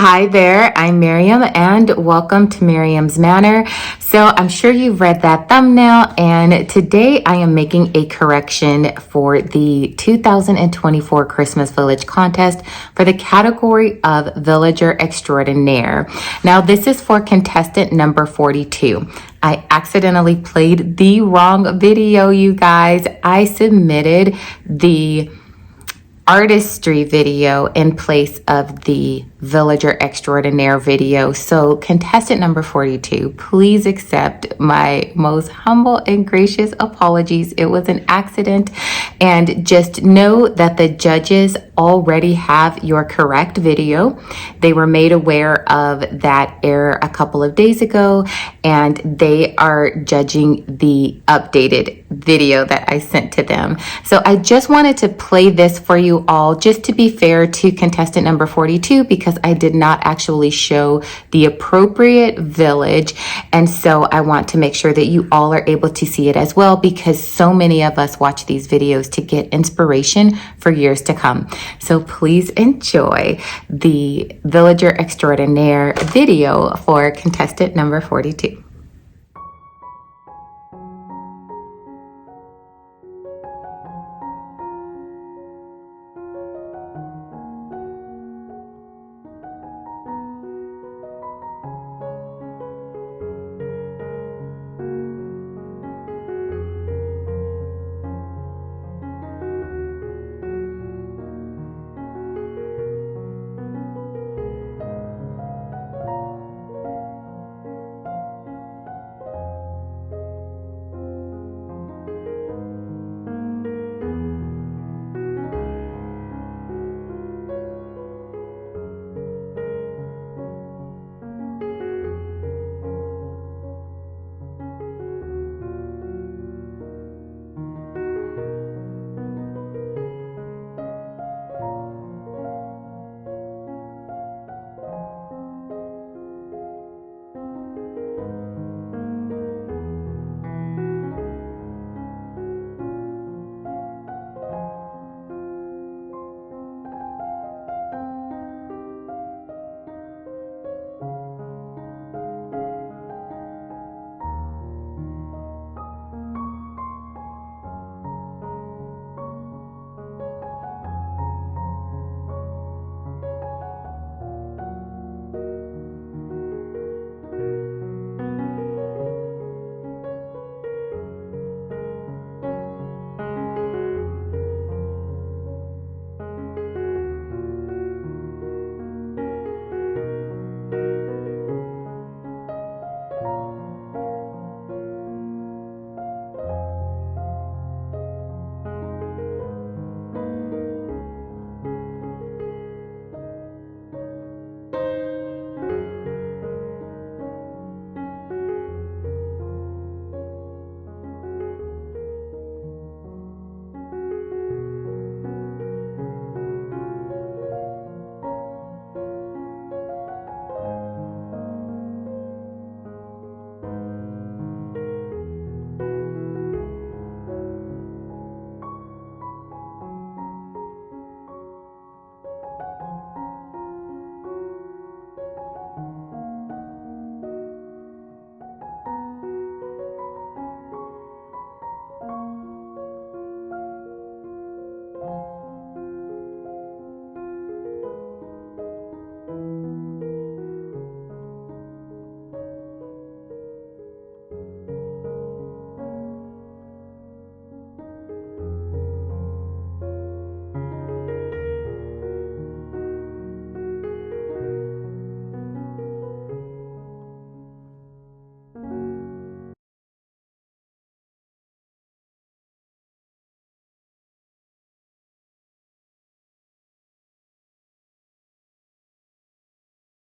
Hi there, I'm Miriam and welcome to Miriam's Manor. So I'm sure you've read that thumbnail, and today I am making a correction for the 2024 Christmas Village contest for the category of Villager Extraordinaire. Now this is for contestant number 42. I accidentally played the wrong video, you guys. I submitted the artistry video in place of the Villager Extraordinaire video. So contestant number 42, please accept my most humble and gracious apologies. It was an accident, and just know that the judges already have your correct video. They were made aware of that error a couple of days ago, and they are judging the updated video that I sent to them. So I just wanted to play this for you all, just to be fair to contestant number 42, because I did not actually show the appropriate village. And so I want to make sure that you all are able to see it as well, because so many of us watch these videos to get inspiration for years to come. So please enjoy the Villager Extraordinaire video for contestant number 42.